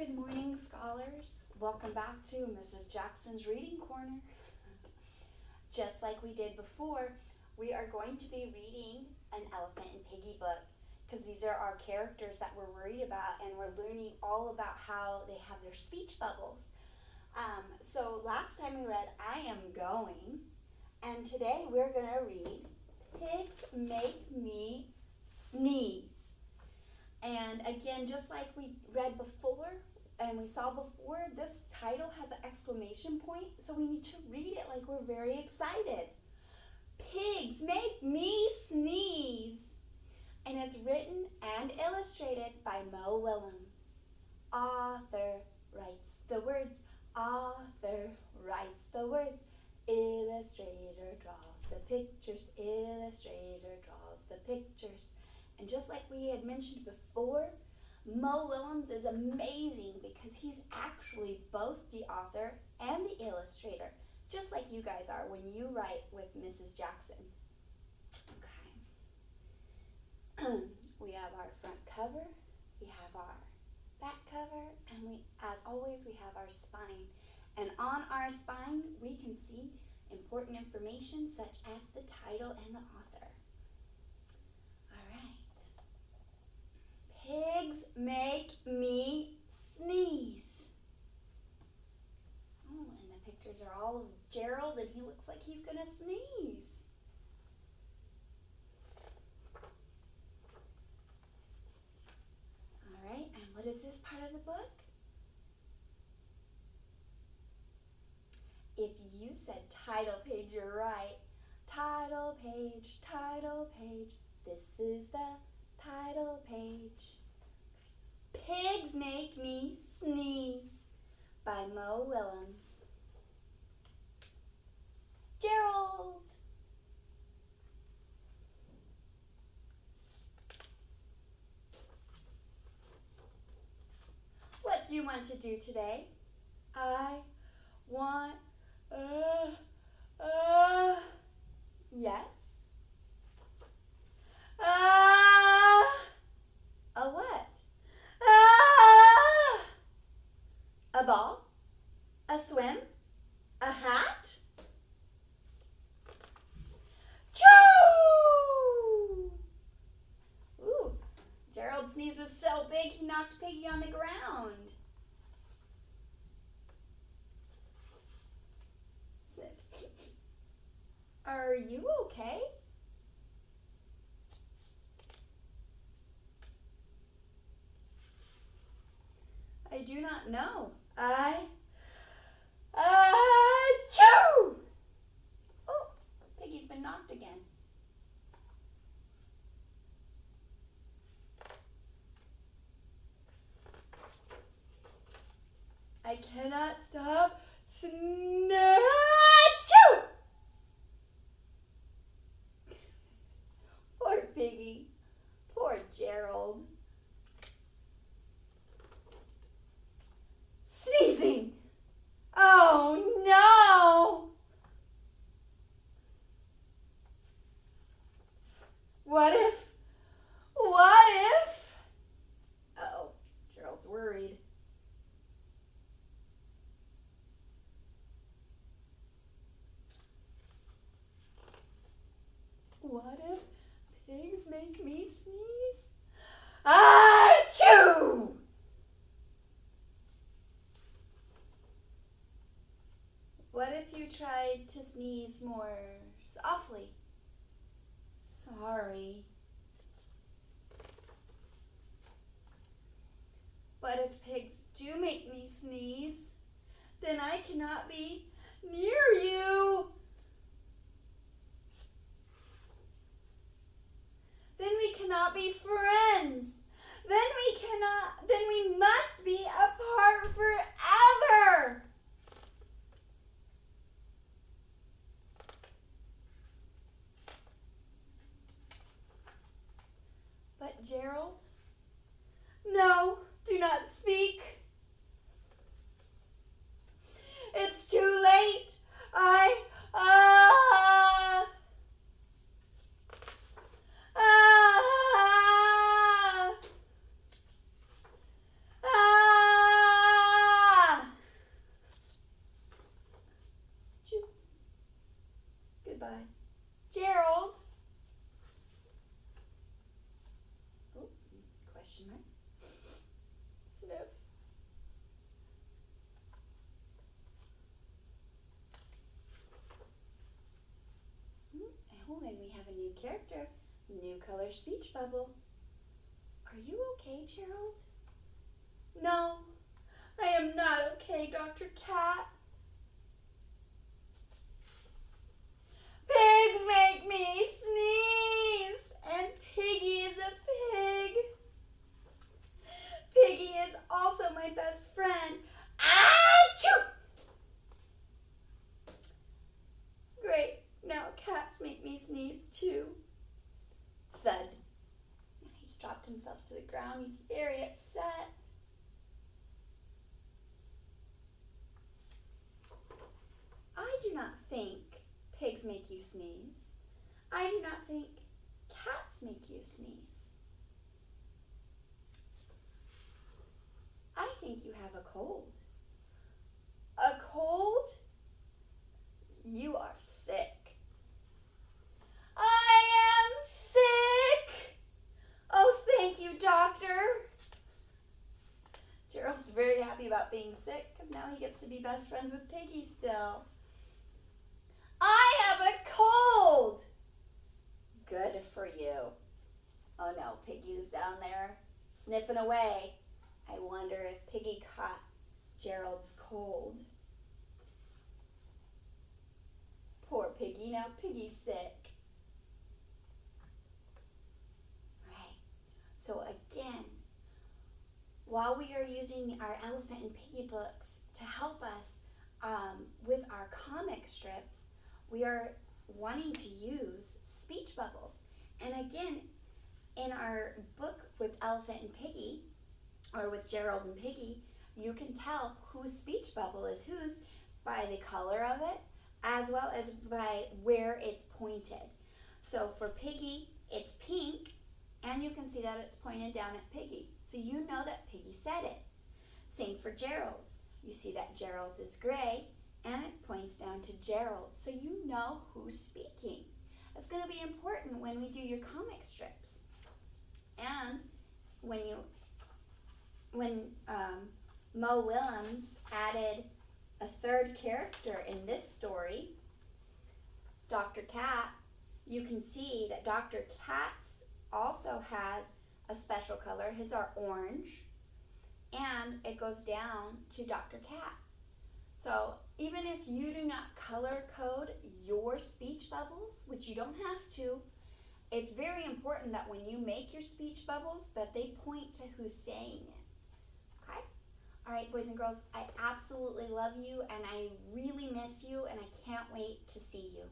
Good morning, scholars. Welcome back to Mrs. Jackson's Reading Corner. Just like we did before, we are going to be reading an Elephant and Piggy book because these are our characters that we're worried about, and we're learning all about how they have their speech bubbles. So last time we read I Am Going, and today we're going to read Pigs Make Me Sneeze. And again, just like we read before and we saw before, this title has an exclamation point, so we need to read it like we're very excited. Pigs make me sneeze. And it's written and illustrated by Willems. Author writes the words. Author writes the words. Illustrator draws the pictures. Illustrator draws the pictures. And just like we had mentioned before, Willems is amazing because he's actually both the author and the illustrator, just like you guys are when you write with Mrs. Jackson. Okay. We have our front cover, we have our back cover, and as always, we have our spine. And on our spine, we can see important information such as the title and the author. Pigs make me sneeze. Oh, and the pictures are all of Gerald, and he looks like he's going to sneeze. All right, and what is this part of the book? If you said title page, you're right. Title page, this is the title page. Pigs Make Me Sneeze by Willems. Gerald. What do you want to do today? I want, yes. A what? A ball? A swim? A hat? Choo! Ooh, Gerald's sneeze was so big he knocked Piggy on the ground. Are you okay? I do not know. Achoo! Oh, Piggy's been knocked again. I cannot stop. Achoo! Poor Piggy. Poor Gerald. Sneezing. Oh no! What if? Uh-oh, Gerald's worried. What if pigs make me sneeze? Achoo! What if you tried to sneeze more softly? Sorry. But if pigs do make me sneeze, then I cannot be near you. Then we cannot be friends. Then we must be apart forever. But Gerald, no, do not speak. It's too late. mark. Sniff. Oh, and we have a new character. New color speech bubble. Are you okay, Gerald? No, I am not okay, Dr. Cat. Pigs make me sneeze, and Piggy is a pig. Piggy is also my best friend. Achoo! Great, now cats make me sneeze too. Thud. He's dropped himself to the ground. He's very upset. I do not think pigs make you sneeze. I do not think cats make you sneeze. I think you have a cold. A cold? You are sick. I am sick! Oh, thank you, doctor. Gerald's very happy about being sick because now he gets to be best friends with Piggy still. I have a cold! Good for you. Oh no, Piggy's down there sniffing away. I wonder if Piggy caught Gerald's cold. Poor Piggy, now Piggy's sick. Right, so again, while we are using our Elephant and Piggy books to help us with our comic strips, we are wanting to use speech bubbles. And again, in our book with Elephant and Piggy, or with Gerald and Piggy, you can tell whose speech bubble is whose by the color of it, as well as by where it's pointed. So for Piggy, it's pink, and you can see that it's pointed down at Piggy. So you know that Piggy said it. Same for Gerald. You see that Gerald's is gray, and it points down to Gerald. So you know who's speaking. That's going to be important when we do your comic strips. And when Mo Willems added a third character in this story, Dr. Cat, you can see that Dr. Cat's also has a special color. His are orange, and it goes down to Dr. Cat. So even if you do not color code your speech bubbles, which you don't have to, it's very important that when you make your speech bubbles that they point to who's saying it. Okay? All right, boys and girls, I absolutely love you, and I really miss you, and I can't wait to see you.